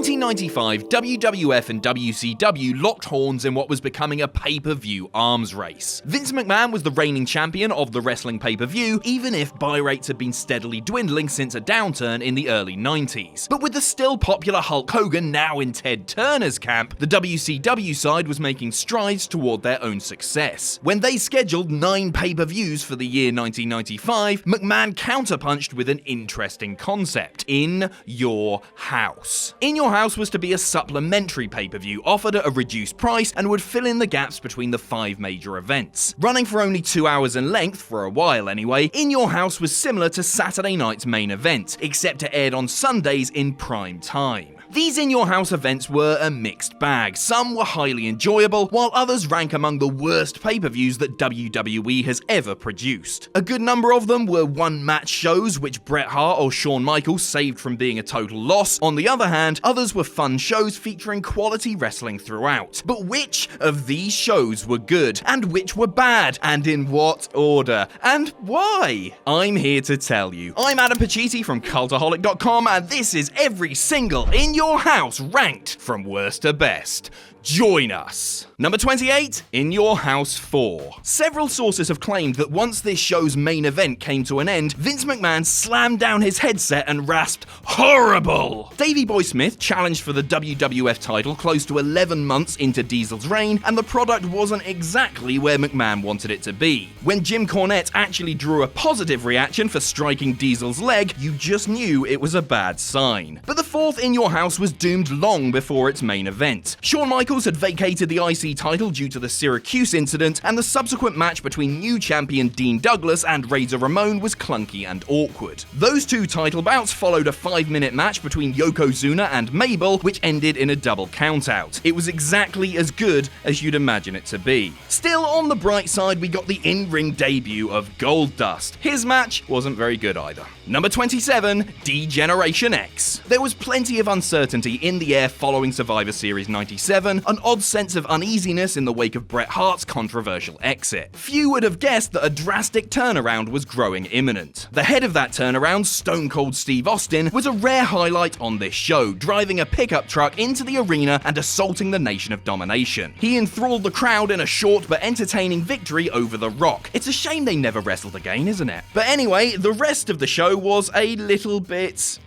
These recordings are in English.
1995, WWF and WCW locked horns in what was becoming a pay-per-view arms race. Vince McMahon was the reigning champion of the wrestling pay-per-view, even if buy rates had been steadily dwindling since a downturn in the early 90s. But with the still popular Hulk Hogan now in Ted Turner's camp, the WCW side was making strides toward their own success. When they scheduled 9 pay-per-views for the year 1995, McMahon counterpunched with an interesting concept: In Your House. In Your House was to be a supplementary pay-per-view offered at a reduced price and would fill in the gaps between the 5 major events. Running for only 2 hours in length, for a while anyway, In Your House was similar to Saturday night's main event, except it aired on Sundays in prime time. These In Your House events were a mixed bag. Some were highly enjoyable, while others rank among the worst pay-per-views that WWE has ever produced. A good number of them were one-match shows which Bret Hart or Shawn Michaels saved from being a total loss. On the other hand, others were fun shows featuring quality wrestling throughout. But which of these shows were good, and which were bad, and in what order, and why? I'm here to tell you. I'm Adam Pacitti from Cultaholic.com, and this is every single In Your House ranked from worst to best. Join us. Number 28, In Your House 4. Several sources have claimed that once this show's main event came to an end, Vince McMahon slammed down his headset and rasped, "Horrible!" Davey Boy Smith challenged for the WWF title close to 11 months into Diesel's reign, and the product wasn't exactly where McMahon wanted it to be. When Jim Cornette actually drew a positive reaction for striking Diesel's leg, you just knew it was a bad sign. But the 4th In Your House was doomed long before its main event. Shawn Michaels had vacated the IC title due to the Syracuse incident, and the subsequent match between new champion Dean Douglas and Razor Ramon was clunky and awkward. Those 2 title bouts followed a 5-minute match between Yokozuna and Mabel, which ended in a double countout. It was exactly as good as you'd imagine it to be. Still, on the bright side, we got the in-ring debut of Goldust. His match wasn't very good either. Number 27, D-Generation X. There was plenty of uncertainty in the air following Survivor Series 97, an odd sense of uneasiness in the wake of Bret Hart's controversial exit. Few would have guessed that a drastic turnaround was growing imminent. The head of that turnaround, Stone Cold Steve Austin, was a rare highlight on this show, driving a pickup truck into the arena and assaulting the Nation of Domination. He enthralled the crowd in a short but entertaining victory over The Rock. It's a shame they never wrestled again, isn't it? But anyway, the rest of the show was a little bit...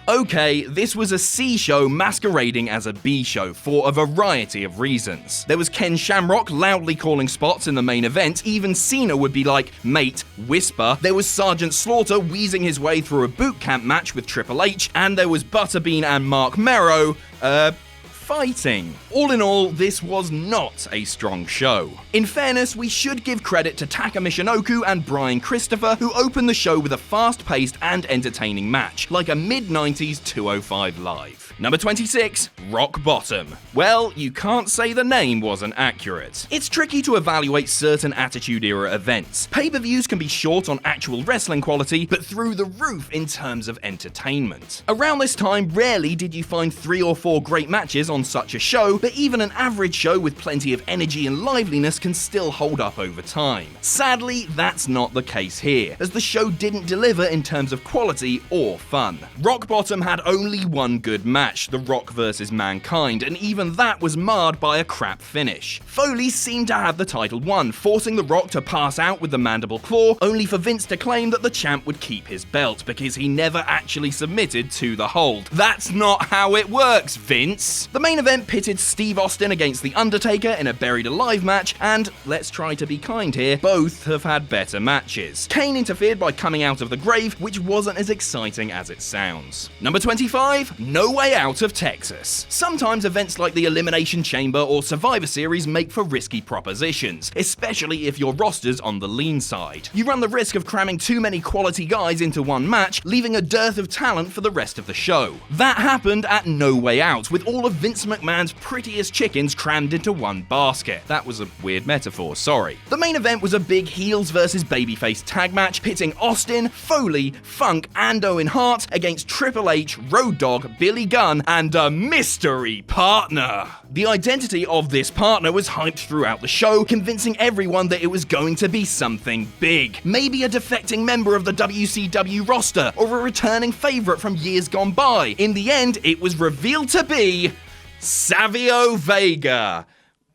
Okay, this was a C show masquerading as a B show for a variety of reasons. There was Ken Shamrock loudly calling spots in the main event, even Cena would be like, "Mate, whisper." There was Sergeant Slaughter wheezing his way through a boot camp match with Triple H, and there was Butterbean and Mark Merrow, fighting. All in all, this was not a strong show. In fairness, we should give credit to Taka Michinoku and Brian Christopher, who opened the show with a fast-paced and entertaining match, like a mid-90s 205 Live. Number 26, Rock Bottom. Well, you can't say the name wasn't accurate. It's tricky to evaluate certain Attitude Era events. Pay-per-views can be short on actual wrestling quality, but through the roof in terms of entertainment. Around this time, rarely did you find 3 or 4 great matches on such a show, but even an average show with plenty of energy and liveliness can still hold up over time. Sadly, that's not the case here, as the show didn't deliver in terms of quality or fun. Rock Bottom had only one good match, The Rock vs. Mankind, and even that was marred by a crap finish. Foley seemed to have the title won, forcing The Rock to pass out with the mandible claw, only for Vince to claim that the champ would keep his belt because he never actually submitted to the hold. That's not how it works, Vince! The main event pitted Steve Austin against The Undertaker in a Buried Alive match, and, let's try to be kind here, both have had better matches. Kane interfered by coming out of the grave, which wasn't as exciting as it sounds. Number 25, No Way Out of Texas. Sometimes events like the Elimination Chamber or Survivor Series make for risky propositions, especially if your roster's on the lean side. You run the risk of cramming too many quality guys into one match, leaving a dearth of talent for the rest of the show. That happened at No Way Out, with all of Vince McMahon's prettiest chickens crammed into one basket. That was a weird metaphor, sorry. The main event was a big heels versus babyface tag match pitting Austin, Foley, Funk, and Owen Hart against Triple H, Road Dogg, Billy Gunn, son and a mystery partner. The identity of this partner was hyped throughout the show, convincing everyone that it was going to be something big. Maybe a defecting member of the WCW roster, or a returning favourite from years gone by. In the end, it was revealed to be Savio Vega.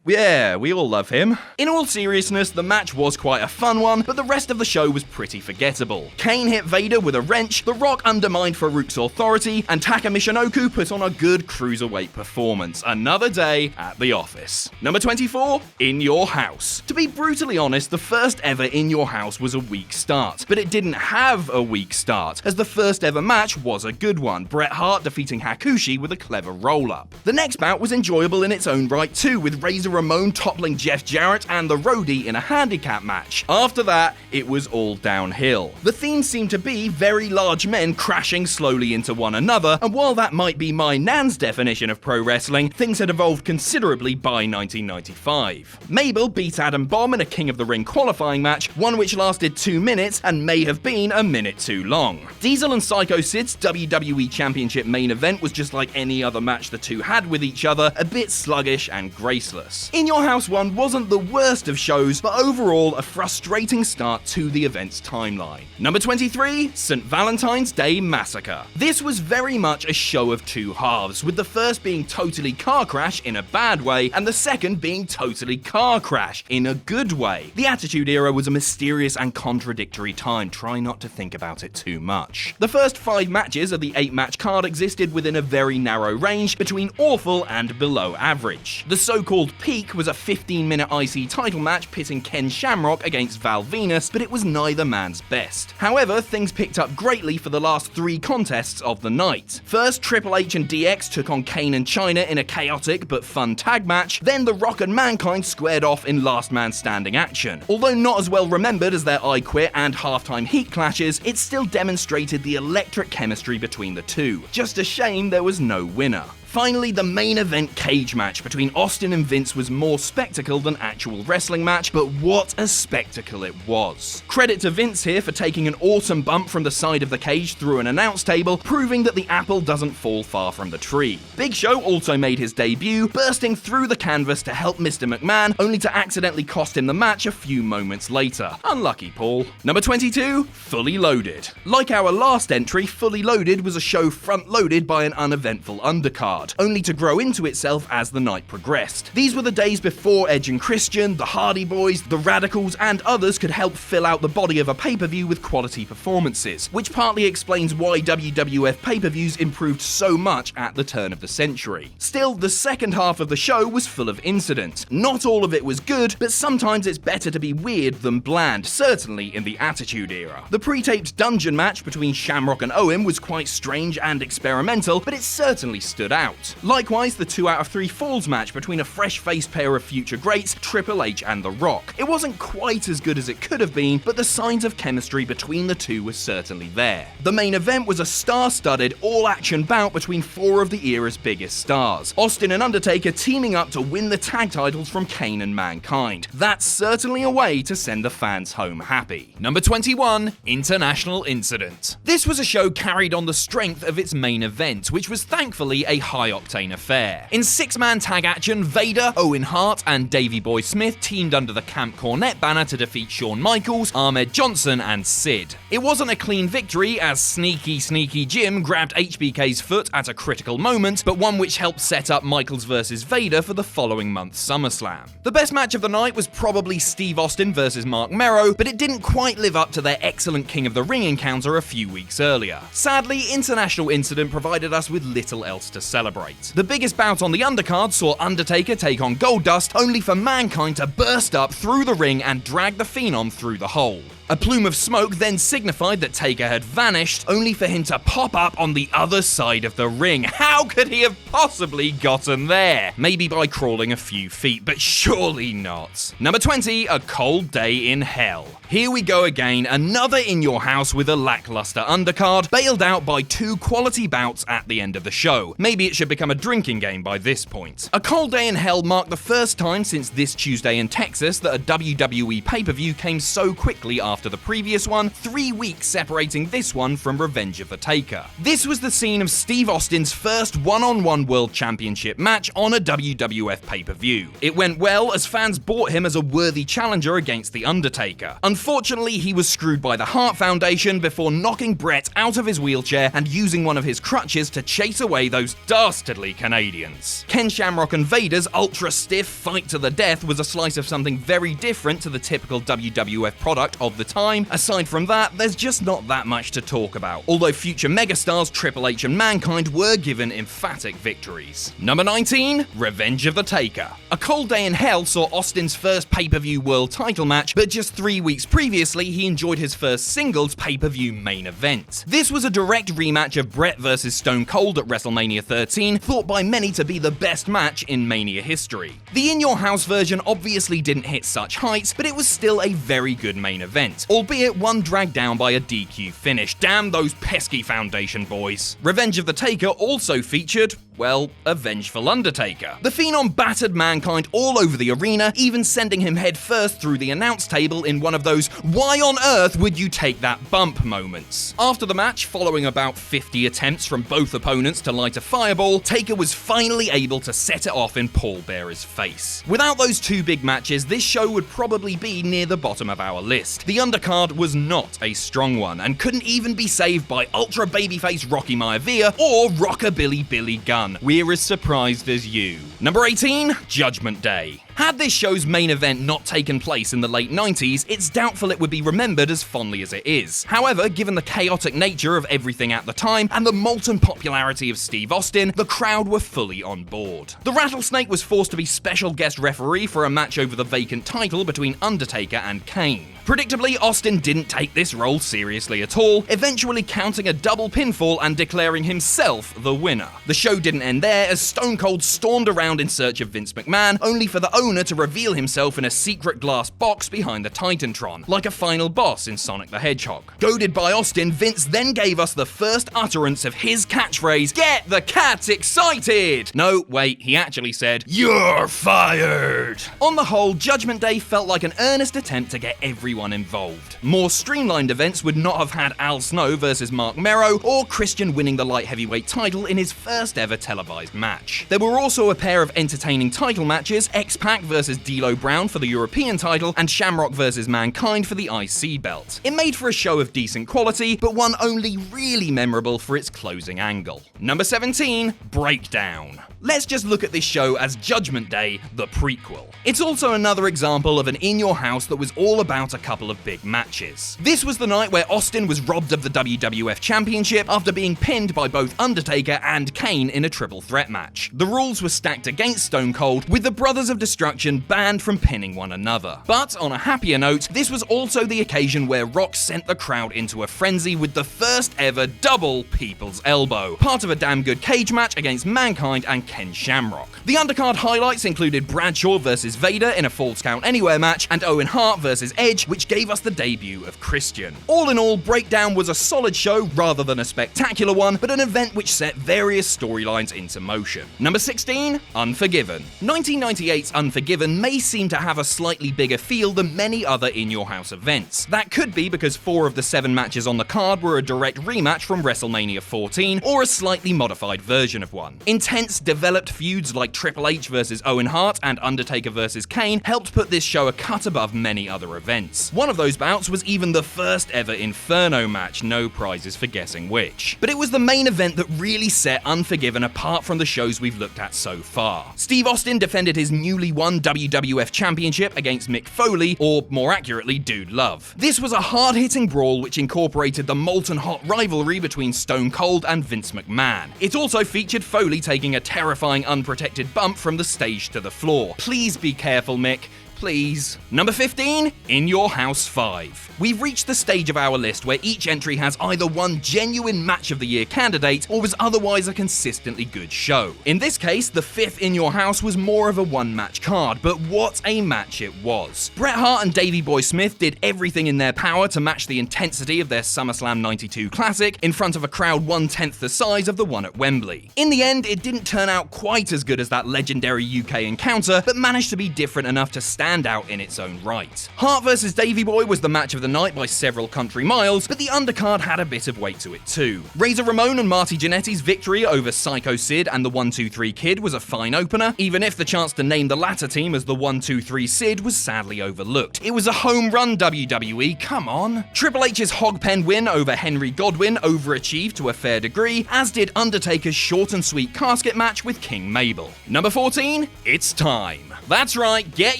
Yeah, we all love him. In all seriousness, the match was quite a fun one, but the rest of the show was pretty forgettable. Kane hit Vader with a wrench, The Rock undermined Farouk's authority, and Taka Michinoku put on a good cruiserweight performance. Another day at the office. Number 24, In Your House. To be brutally honest, the first ever In Your House was a weak start, but it didn't have a weak start, as the first ever match was a good one, Bret Hart defeating Hakushi with a clever roll-up. The next bout was enjoyable in its own right too, with Razor Ramon toppling Jeff Jarrett and the Roadie in a handicap match. After that, it was all downhill. The theme seemed to be very large men crashing slowly into one another, and while that might be my nan's definition of pro wrestling, things had evolved considerably by 1995. Mabel beat Adam Bomb in a King of the Ring qualifying match, one which lasted 2 minutes and may have been a minute too long. Diesel and Psycho Sid's WWE Championship main event was just like any other match the two had with each other, a bit sluggish and graceless. In Your House 1 wasn't the worst of shows, but overall a frustrating start to the event's timeline. Number 23, St. Valentine's Day Massacre. This was very much a show of two halves, with the first being totally car crash in a bad way, and the second being totally car crash in a good way. The Attitude Era was a mysterious and contradictory time, try not to think about it too much. The first 5 matches of the 8-match card existed within a very narrow range between awful and below average. The so-called peak was a 15-minute IC title match pitting Ken Shamrock against Val Venus, but it was neither man's best. However, things picked up greatly for the last 3 contests of the night. First, Triple H and DX took on Kane and Chyna in a chaotic but fun tag match, then The Rock and Mankind squared off in last man standing action. Although not as well remembered as their I Quit and halftime heat clashes, it still demonstrated the electric chemistry between the two. Just a shame there was no winner. Finally, the main event cage match between Austin and Vince was more spectacle than actual wrestling match, but what a spectacle it was. Credit to Vince here for taking an awesome bump from the side of the cage through an announce table, proving that the apple doesn't fall far from the tree. Big Show also made his debut, bursting through the canvas to help Mr. McMahon, only to accidentally cost him the match a few moments later. Unlucky, Paul. Number 22, Fully Loaded. Like our last entry, Fully Loaded was a show front-loaded by an uneventful undercard, only to grow into itself as the night progressed. These were the days before Edge and Christian, the Hardy Boys, the Radicals, and others could help fill out the body of a pay-per-view with quality performances, which partly explains why WWF pay-per-views improved so much at the turn of the century. Still, the second half of the show was full of incident. Not all of it was good, but sometimes it's better to be weird than bland, certainly in the Attitude Era. The pre-taped dungeon match between Shamrock and Owen was quite strange and experimental, but it certainly stood out. Likewise, the 2 out of 3 falls match between a fresh-faced pair of future greats, Triple H and The Rock. It wasn't quite as good as it could have been, but the signs of chemistry between the two were certainly there. The main event was a star-studded, all-action bout between 4 of the era's biggest stars, Austin and Undertaker teaming up to win the tag titles from Kane and Mankind. That's certainly a way to send the fans home happy. Number 21, International Incident. This was a show carried on the strength of its main event, which was thankfully a high-octane affair. In 6-man tag action, Vader, Owen Hart, and Davey Boy Smith teamed under the Camp Cornette banner to defeat Shawn Michaels, Ahmed Johnson, and Sid. It wasn't a clean victory, as Sneaky Jim grabbed HBK's foot at a critical moment, but one which helped set up Michaels vs. Vader for the following month's SummerSlam. The best match of the night was probably Steve Austin vs. Mark Merrow, but it didn't quite live up to their excellent King of the Ring encounter a few weeks earlier. Sadly, International Incident provided us with little else to celebrate. The biggest bout on the undercard saw Undertaker take on Goldust, only for Mankind to burst up through the ring and drag the Phenom through the hole. A plume of smoke then signified that Taker had vanished, only for him to pop up on the other side of the ring. How could he have possibly gotten there? Maybe by crawling a few feet, but surely not. Number 20, A Cold Day in Hell. Here we go again, another In Your House with a lackluster undercard, bailed out by 2 quality bouts at the end of the show. Maybe it should become a drinking game by this point. A cold day in hell marked the first time since this Tuesday in Texas that a WWE pay-per-view came so quickly after the previous one, 3 weeks separating this one from Revenge of the Taker. This was the scene of Steve Austin's first one-on-one World Championship match on a WWF pay-per-view. It went well as fans bought him as a worthy challenger against The Undertaker. Unfortunately, he was screwed by the Hart Foundation before knocking Brett out of his wheelchair and using one of his crutches to chase away those dastardly Canadians. Ken Shamrock and Vader's ultra-stiff fight to the death was a slice of something very different to the typical WWF product of the time. Aside from that, there's just not that much to talk about, although future megastars Triple H and Mankind were given emphatic victories. Number 19, Revenge of the Taker. A cold day in hell saw Austin's first pay-per-view world title match, but just 3 weeks previously, he enjoyed his first singles pay-per-view main event. This was a direct rematch of Brett vs Stone Cold at WrestleMania 13, thought by many to be the best match in Mania history. The In Your House version obviously didn't hit such heights, but it was still a very good main event, albeit one dragged down by a DQ finish. Damn those pesky Foundation boys. Revenge of the Taker also featured, well, a vengeful Undertaker. The Phenom battered Mankind all over the arena, even sending him head first through the announce table in one of those "why on earth would you take that bump" moments. After the match, following about 50 attempts from both opponents to light a fireball, Taker was finally able to set it off in Paul Bearer's face. Without those 2 big matches, this show would probably be near the bottom of our list. The undercard was not a strong one, and couldn't even be saved by ultra babyface Rocky Maivia or Rockabilly Billy Gunn. We're as surprised as you. Number 18, Judgment Day. Had this show's main event not taken place in the late 90s, it's doubtful it would be remembered as fondly as it is. However, given the chaotic nature of everything at the time and the molten popularity of Steve Austin, the crowd were fully on board. The Rattlesnake was forced to be special guest referee for a match over the vacant title between Undertaker and Kane. Predictably, Austin didn't take this role seriously at all, eventually counting a double pinfall and declaring himself the winner. The show didn't end there, as Stone Cold stormed around in search of Vince McMahon, only for the owner to reveal himself in a secret glass box behind the Titantron, like a final boss in Sonic the Hedgehog. Goaded by Austin, Vince then gave us the first utterance of his catchphrase, "Get the cats excited!" No, wait, he actually said, "You're fired!" On the whole, Judgment Day felt like an earnest attempt to get everyone involved. More streamlined events would not have had Al Snow versus Mark Merrow, or Christian winning the light heavyweight title in his first ever televised match. There were also a pair of entertaining title matches, X-Pac versus D'Lo Brown for the European title, and Shamrock versus Mankind for the IC belt. It made for a show of decent quality, but one only really memorable for its closing angle. Number 17, Breakdown. Let's just look at this show as Judgment Day, the prequel. It's also another example of an In Your House that was all about a couple of big matches. This was the night where Austin was robbed of the WWF Championship after being pinned by both Undertaker and Kane in a triple threat match. The rules were stacked against Stone Cold, with the Brothers of Destruction banned from pinning one another. But on a happier note, this was also the occasion where Rock sent the crowd into a frenzy with the first ever double People's Elbow, part of a damn good cage match against Mankind and Ken Shamrock. The undercard highlights included Bradshaw versus Vader in a Falls Count Anywhere match, and Owen Hart versus Edge, which gave us the debut of Christian. All in all, Breakdown was a solid show rather than a spectacular one, but an event which set various storylines into motion. Number 16, Unforgiven. 1998's Unforgiven may seem to have a slightly bigger feel than many other In Your House events. That could be because 4 of the 7 matches on the card were a direct rematch from WrestleMania 14, or a slightly modified version of one. Intense, developed feuds like Triple H versus Owen Hart and Undertaker versus Kane helped put this show a cut above many other events. One of those bouts was even the first ever Inferno match, no prizes for guessing which. But it was the main event that really set Unforgiven apart from the shows we've looked at so far. Steve Austin defended his newly won WWF Championship against Mick Foley, or more accurately, Dude Love. This was a hard-hitting brawl which incorporated the molten hot rivalry between Stone Cold and Vince McMahon. It also featured Foley taking a terrifying unprotected bump from the stage to the floor. Please be careful, Mick. please. Number 15, In Your House 5. We've reached the stage of our list where each entry has either one genuine Match of the Year candidate or was otherwise a consistently good show. In this case, the 5th In Your House was more of a one-match card, but what a match it was. Bret Hart and Davey Boy Smith did everything in their power to match the intensity of their SummerSlam 92 classic in front of a crowd 1/10 the size of the one at Wembley. In the end, it didn't turn out quite as good as that legendary UK encounter, but managed to be different enough to stand out in its own right. Hart vs Davey Boy was the match of the night by several country miles, but the undercard had a bit of weight to it too. Razor Ramon and Marty Jannetty's victory over Psycho Sid and the 1-2-3 Kid was a fine opener, even if the chance to name the latter team as the 1-2-3 Sid was sadly overlooked. It was a home run, WWE, come on. Triple H's hogpen win over Henry Godwin overachieved to a fair degree, as did Undertaker's short and sweet casket match with King Mabel. Number 14, it's time. That's right, get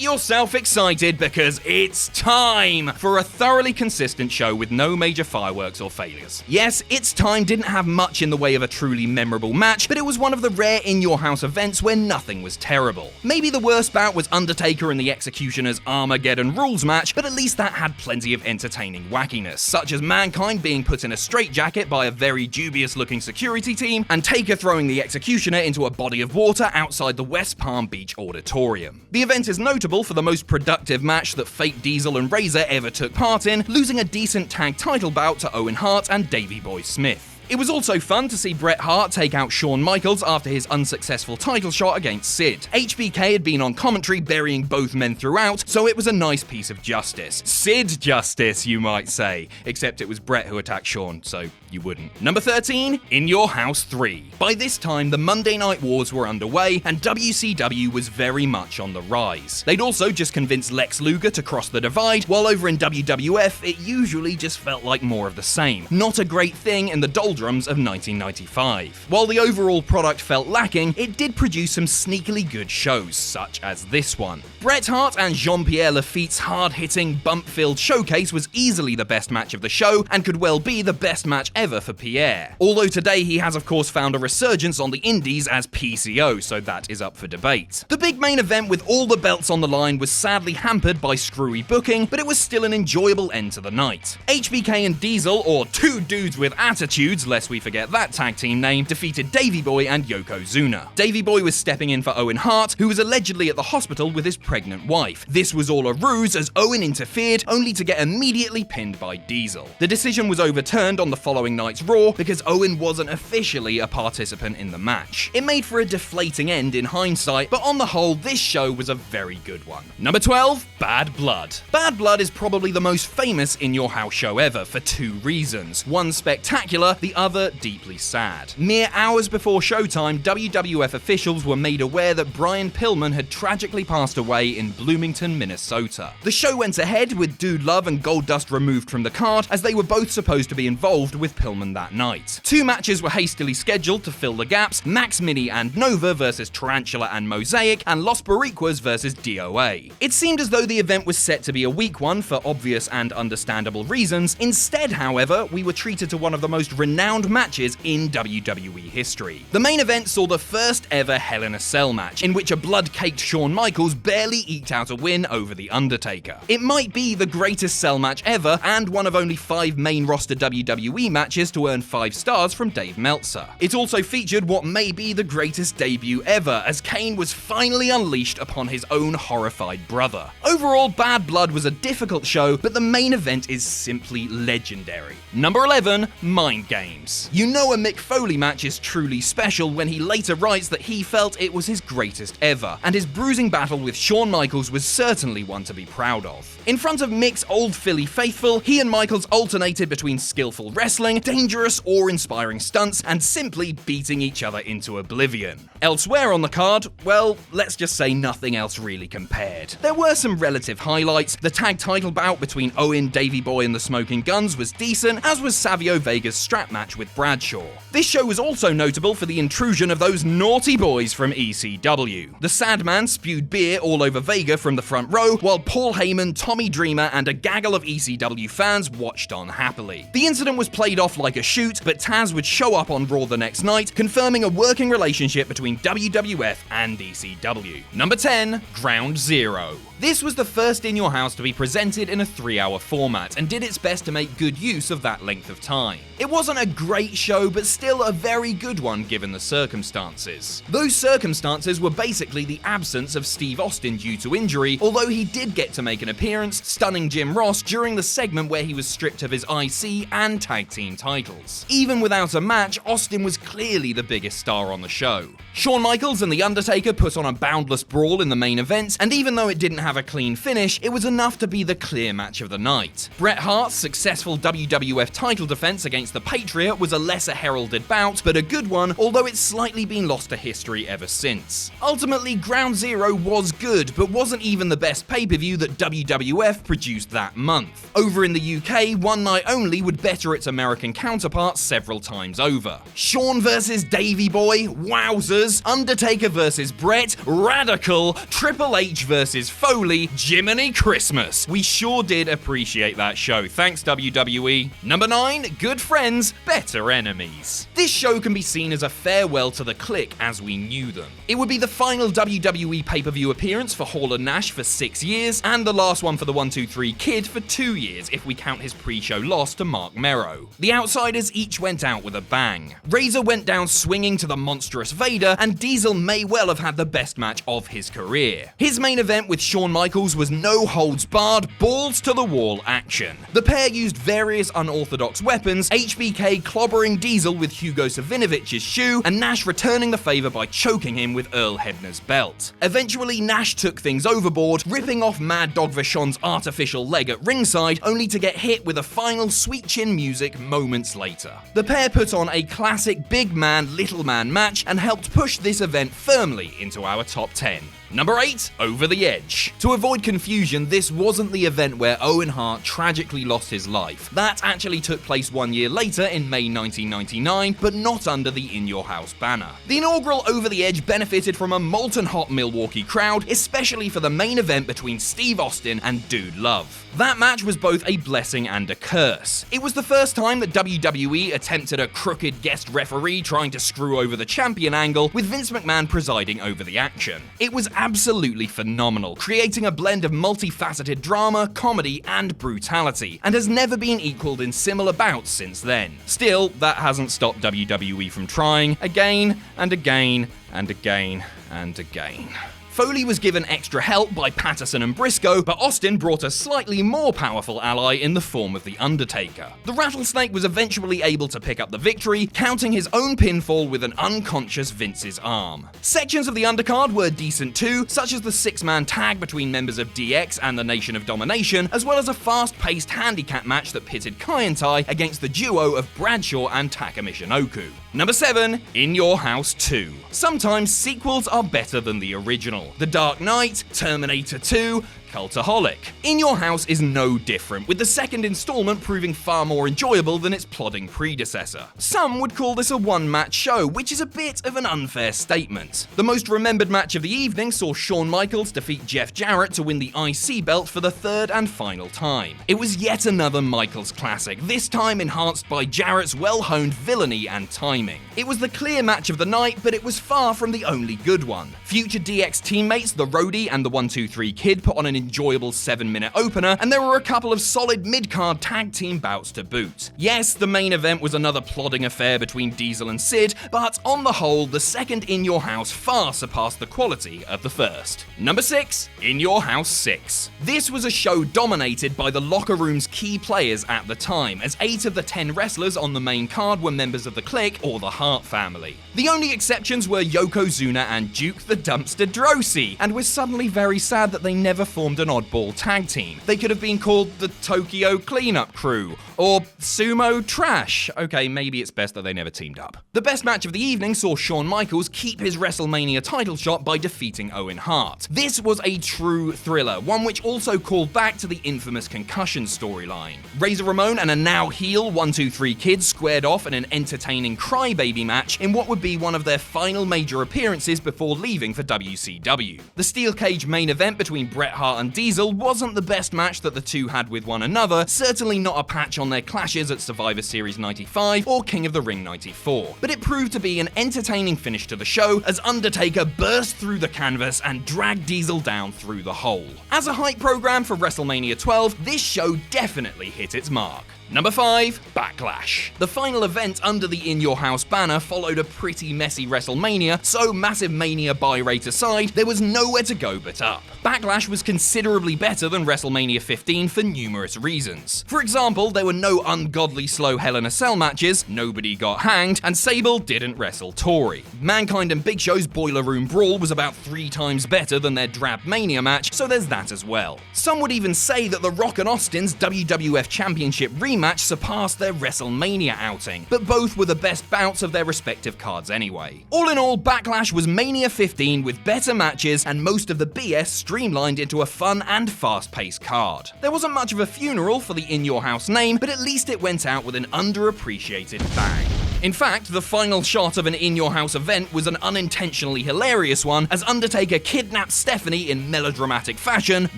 yourself excited because it's time for a thoroughly consistent show with no major fireworks or failures. Yes, It's Time didn't have much in the way of a truly memorable match, but it was one of the rare In Your House events where nothing was terrible. Maybe the worst bout was Undertaker and the Executioner's Armageddon Rules match, but at least that had plenty of entertaining wackiness, such as Mankind being put in a straitjacket by a very dubious-looking security team, and Taker throwing the Executioner into a body of water outside the West Palm Beach Auditorium. The event is notable for the most productive match that Fake Diesel and Razor ever took part in, losing a decent tag title bout to Owen Hart and Davey Boy Smith. It was also fun to see Bret Hart take out Shawn Michaels after his unsuccessful title shot against Sid. HBK had been on commentary burying both men throughout, so it was a nice piece of justice. Sid justice, you might say. Except it was Bret who attacked Shawn, so you wouldn't. Number 13, In Your House 3. By this time, the Monday Night Wars were underway, and WCW was very much on the rise. They'd also just convinced Lex Luger to cross the divide, while over in WWF, it usually just felt like more of the same. Not a great thing in the doldrums of 1995. While the overall product felt lacking, it did produce some sneakily good shows, such as this one. Bret Hart and Jean-Pierre Lafitte's hard-hitting, bump-filled showcase was easily the best match of the show, and could well be the best match ever for Pierre. Although today he has of course found a resurgence on the indies as PCO, so that is up for debate. The big main event with all the belts on the line was sadly hampered by screwy booking, but it was still an enjoyable end to the night. HBK and Diesel, or Two Dudes with Attitudes, lest we forget that tag team name, defeated Davey Boy and Yokozuna. Davey Boy was stepping in for Owen Hart, who was allegedly at the hospital with his pregnant wife. This was all a ruse as Owen interfered, only to get immediately pinned by Diesel. The decision was overturned on the following night's Raw because Owen wasn't officially a participant in the match. It made for a deflating end in hindsight, but on the whole, this show was a very good one. Number 12, Bad Blood. Bad Blood is probably the most famous In Your House show ever for two reasons. One spectacular, the other deeply sad. Mere hours before showtime, WWF officials were made aware that Brian Pillman had tragically passed away in Bloomington, Minnesota. The show went ahead with Dude Love and Goldust removed from the card, as they were both supposed to be involved with Pillman that night. Two matches were hastily scheduled to fill the gaps: Max Mini and Nova versus Tarantula and Mosaic, and Los Boricuas versus DOA. It seemed as though the event was set to be a weak one for obvious and understandable reasons. Instead, however, we were treated to one of the most renowned matches in WWE history. The main event saw the first ever Hell in a Cell match, in which a blood-caked Shawn Michaels barely eked out a win over The Undertaker. It might be the greatest cell match ever, and one of only 5 main roster WWE matches to earn 5 stars from Dave Meltzer. It also featured what may be the greatest debut ever, as Kane was finally unleashed upon his own horrified brother. Overall, Bad Blood was a difficult show, but the main event is simply legendary. Number 11, Mind Games. You know a Mick Foley match is truly special when he later writes that he felt it was his greatest ever, and his bruising battle with Shawn Michaels was certainly one to be proud of. In front of Mick's old Philly faithful, he and Michaels alternated between skillful wrestling, dangerous, awe-inspiring stunts, and simply beating each other into oblivion. Elsewhere on the card, well, let's just say nothing else really compared. There were some relative highlights. The tag title bout between Owen, Davey Boy, and the Smoking Guns was decent, as was Savio Vega's strap match match with Bradshaw. This show was also notable for the intrusion of those naughty boys from ECW. The Sadman spewed beer all over Vega from the front row, while Paul Heyman, Tommy Dreamer, and a gaggle of ECW fans watched on happily. The incident was played off like a shoot, but Taz would show up on Raw the next night, confirming a working relationship between WWF and ECW. Number 10, Ground Zero. This was the first In Your House to be presented in a 3-hour format, and did its best to make good use of that length of time. It wasn't a great show, but still a very good one given the circumstances. Those circumstances were basically the absence of Steve Austin due to injury, although he did get to make an appearance, stunning Jim Ross during the segment where he was stripped of his IC and tag team titles. Even without a match, Austin was clearly the biggest star on the show. Shawn Michaels and The Undertaker put on a boundless brawl in the main event, and even though it didn't have a clean finish, it was enough to be the clear match of the night. Bret Hart's successful WWF title defense against the Patriot was a lesser heralded bout, but a good one, although it's slightly been lost to history ever since. Ultimately, Ground Zero was good, but wasn't even the best pay-per-view that WWF produced that month. Over in the UK, One Night Only would better its American counterpart several times over. Shawn vs Davey Boy, wowzers, Undertaker vs Bret, radical, Triple H vs Foley, Jiminy Christmas. We sure did appreciate that show, thanks WWE. Number 9, Good Friends, Better Enemies. This show can be seen as a farewell to the Clique as we knew them. It would be the final WWE pay-per-view appearance for Hall and Nash for 6 years, and the last one for the 1-2-3 Kid for 2 years if we count his pre-show loss to Mark Merrow. The Outsiders each went out with a bang. Razor went down swinging to the monstrous Vader, and Diesel may well have had the best match of his career. His main event with Shawn Michaels was no-holds-barred, balls-to-the-wall action. The pair used various unorthodox weapons, HBK clobbering Diesel with Hugo Savinovich's shoe, and Nash returning the favor by choking him with Earl Hebner's belt. Eventually, Nash took things overboard, ripping off Mad Dog Vachon's artificial leg at ringside, only to get hit with a final sweet chin music moments later. The pair put on a classic big man, little man match and helped push this event firmly into our top 10. Number 8, Over the Edge. To avoid confusion, this wasn't the event where Owen Hart tragically lost his life. That actually took place 1 year later in May 1999, but not under the In Your House banner. The inaugural Over the Edge benefited from a molten hot Milwaukee crowd, especially for the main event between Steve Austin and Dude Love. That match was both a blessing and a curse. It was the first time that WWE attempted a crooked guest referee trying to screw over the champion angle, with Vince McMahon presiding over the action. It was absolutely phenomenal, creating a blend of multifaceted drama, comedy, and brutality, and has never been equaled in similar bouts since then. Still, that hasn't stopped WWE from trying again and again and again and again. Foley was given extra help by Patterson and Briscoe, but Austin brought a slightly more powerful ally in the form of The Undertaker. The Rattlesnake was eventually able to pick up the victory, counting his own pinfall with an unconscious Vince's arm. Sections of the undercard were decent too, such as the 6-man tag between members of DX and the Nation of Domination, as well as a fast-paced handicap match that pitted Kai and Tai against the duo of Bradshaw and Taka Michinoku. Number 7, In Your House 2. Sometimes sequels are better than the original. The Dark Knight, Terminator 2, Cultaholic. In Your House is no different, with the second installment proving far more enjoyable than its plodding predecessor. Some would call this a one-match show, which is a bit of an unfair statement. The most remembered match of the evening saw Shawn Michaels defeat Jeff Jarrett to win the IC belt for the third and final time. It was yet another Michaels classic, this time enhanced by Jarrett's well-honed villainy and timing. It was the clear match of the night, but it was far from the only good one. Future DX teammates, the Roadie and the 1-2-3 Kid, put on an enjoyable 7-minute opener, and there were a couple of solid mid-card tag team bouts to boot. Yes, the main event was another plodding affair between Diesel and Sid, but on the whole, the second In Your House far surpassed the quality of the first. Number 6, In Your House 6. This was a show dominated by the locker room's key players at the time, as 8 of the 10 wrestlers on the main card were members of the Clique or the Hart family. The only exceptions were Yokozuna and Duke the Dumpster Droese, and we're suddenly very sad that they never formed formed an oddball tag team. They could have been called the Tokyo Cleanup Crew, or Sumo Trash. Okay, maybe it's best that they never teamed up. The best match of the evening saw Shawn Michaels keep his WrestleMania title shot by defeating Owen Hart. This was a true thriller, one which also called back to the infamous concussion storyline. Razor Ramon and a now heel 1-2-3 Kid squared off in an entertaining crybaby match in what would be one of their final major appearances before leaving for WCW. The steel cage main event between Bret Hart and Diesel wasn't the best match that the two had with one another, certainly not a patch on their clashes at Survivor Series 95 or King of the Ring 94, but it proved to be an entertaining finish to the show as Undertaker burst through the canvas and dragged Diesel down through the hole. As a hype program for WrestleMania 12, this show definitely hit its mark. Number 5, Backlash. The final event under the In Your House banner followed a pretty messy WrestleMania, so massive Mania buy rate aside, there was nowhere to go but up. Backlash was considerably better than WrestleMania 15 for numerous reasons. For example, there were no ungodly slow Hell in a Cell matches, nobody got hanged, and Sable didn't wrestle Tori. Mankind and Big Show's Boiler Room Brawl was about 3 times better than their drab Mania match, so there's that as well. Some would even say that The Rock and Austin's WWF Championship rematch surpassed their WrestleMania outing, but both were the best bouts of their respective cards anyway. All in all, Backlash was Mania 15 with better matches and most of the BS streamlined into a fun and fast-paced card. There wasn't much of a funeral for the In Your House name, but at least it went out with an underappreciated bang. In fact, the final shot of an In Your House event was an unintentionally hilarious one as Undertaker kidnapped Stephanie in melodramatic fashion.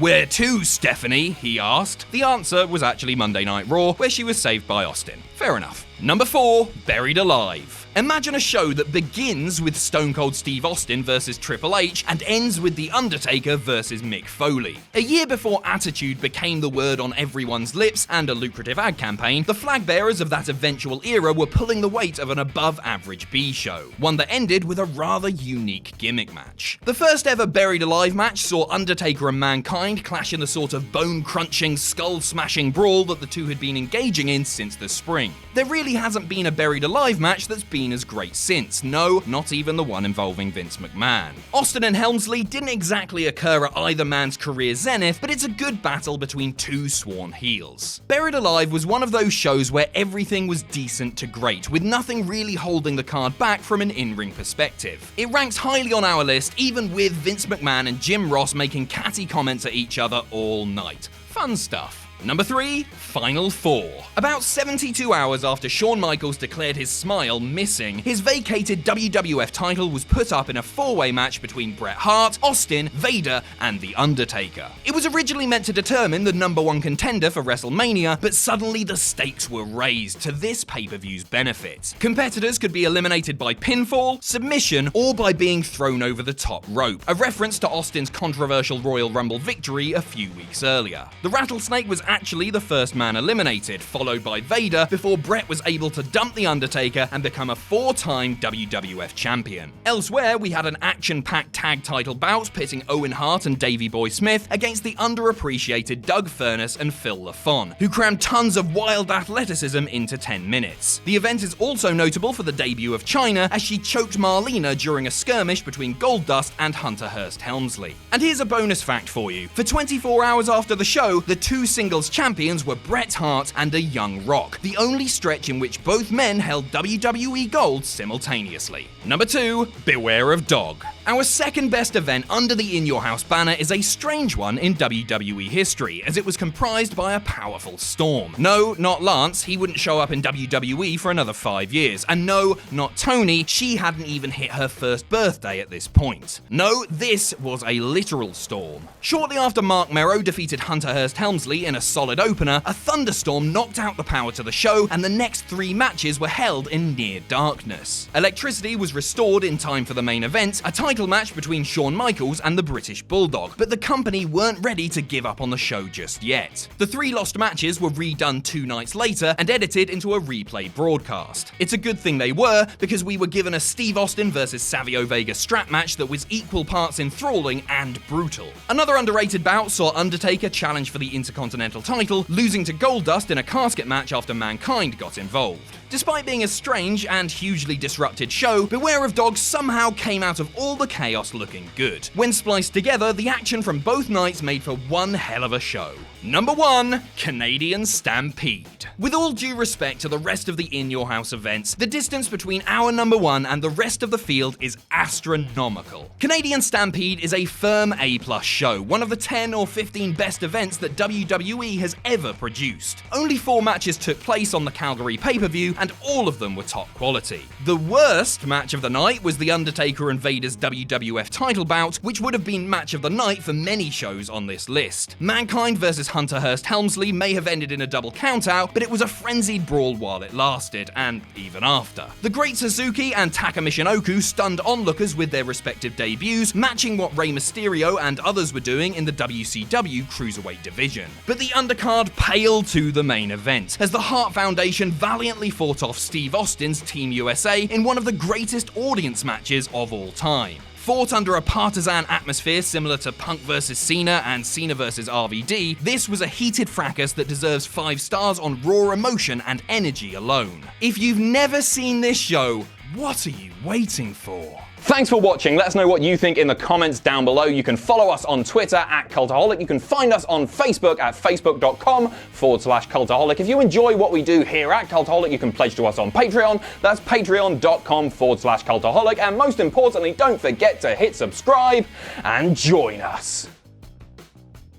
"Where to, Stephanie?" he asked. The answer was actually Monday Night Raw, where she was saved by Austin. Fair enough. Number 4, Buried Alive. Imagine a show that begins with Stone Cold Steve Austin versus Triple H and ends with The Undertaker versus Mick Foley. A year before Attitude became the word on everyone's lips and a lucrative ad campaign, the flag bearers of that eventual era were pulling the weight of an above-average B show, one that ended with a rather unique gimmick match. The first ever Buried Alive match saw Undertaker and Mankind clash in the sort of bone-crunching, skull-smashing brawl that the two had been engaging in since the spring. There really hasn't been a Buried Alive match that's been as great since. No, not even the one involving Vince McMahon. Austin and Helmsley didn't exactly occur at either man's career zenith, but it's a good battle between two sworn heels. Buried Alive was one of those shows where everything was decent to great, with nothing really holding the card back from an in-ring perspective. It ranks highly on our list, even with Vince McMahon and Jim Ross making catty comments at each other all night. Fun stuff. Number 3, Final 4. About 72 hours after Shawn Michaels declared his smile missing, his vacated WWF title was put up in a 4-way match between Bret Hart, Austin, Vader, and The Undertaker. It was originally meant to determine the number 1 contender for WrestleMania, but suddenly the stakes were raised to this pay-per-view's benefit. Competitors could be eliminated by pinfall, submission, or by being thrown over the top rope, a reference to Austin's controversial Royal Rumble victory a few weeks earlier. The Rattlesnake was actually the first man eliminated, followed by Vader, before Bret was able to dump The Undertaker and become a 4-time WWF champion. Elsewhere, we had an action-packed tag title bout pitting Owen Hart and Davey Boy Smith against the underappreciated Doug Furnas and Phil LaFon, who crammed tons of wild athleticism into 10 minutes. The event is also notable for the debut of Chyna, as she choked Marlena during a skirmish between Goldust and Hunter Hearst Helmsley. And here's a bonus fact for you. For 24 hours after the show, the two singles champions were Bret Hart and a young Rock, the only stretch in which both men held WWE gold simultaneously. Number 2, Beware of Dog. Our second best event under the In Your House banner is a strange one in WWE history, as it was comprised by a powerful storm. No, not Lance, he wouldn't show up in WWE for another 5 years. And no, not Tony, she hadn't even hit her first birthday at this point. No, this was a literal storm. Shortly after Mark Merrow defeated Hunter Hearst Helmsley in a solid opener, a thunderstorm knocked out the power to the show, and the next 3 matches were held in near darkness. Electricity was restored in time for the main event, a title match between Shawn Michaels and the British Bulldog, but the company weren't ready to give up on the show just yet. The 3 lost matches were redone 2 nights later and edited into a replay broadcast. It's a good thing they were, because we were given a Steve Austin versus Savio Vega strap match that was equal parts enthralling and brutal. Another underrated bout saw Undertaker challenge for the Intercontinental title, losing to Goldust in a casket match after Mankind got involved. Despite being a strange and hugely disrupted show, Beware of Dog somehow came out of all the chaos looking good. When spliced together, the action from both nights made for one hell of a show. Number 1. Canadian Stampede. With all due respect to the rest of the In Your House events, the distance between our number 1 and the rest of the field is astronomical. Canadian Stampede is a firm A+ show, one of the 10 or 15 best events that WWE has ever produced. Only 4 matches took place on the Calgary pay-per-view, and all of them were top quality. The worst match of the night was The Undertaker and Vader's WWF title bout, which would have been match of the night for many shows on this list. Mankind vs Hunter Hearst Helmsley may have ended in a double countout, but it was a frenzied brawl while it lasted, and even after. The Great Suzuki and Taka Michinoku stunned onlookers with their respective debuts, matching what Rey Mysterio and others were doing in the WCW Cruiserweight division. But the undercard paled to the main event, as the Hart Foundation valiantly fought off Steve Austin's Team USA in one of the greatest audience matches of all time. Fought under a partisan atmosphere similar to Punk vs Cena and Cena vs RVD, this was a heated fracas that deserves 5 stars on raw emotion and energy alone. If you've never seen this show, what are you waiting for? Thanks for watching. Let us know what you think in the comments down below. You can follow us on Twitter at Cultaholic. You can find us on Facebook at facebook.com/Cultaholic. If you enjoy what we do here at Cultaholic, you can pledge to us on Patreon. That's patreon.com/Cultaholic. And most importantly, don't forget to hit subscribe and join us.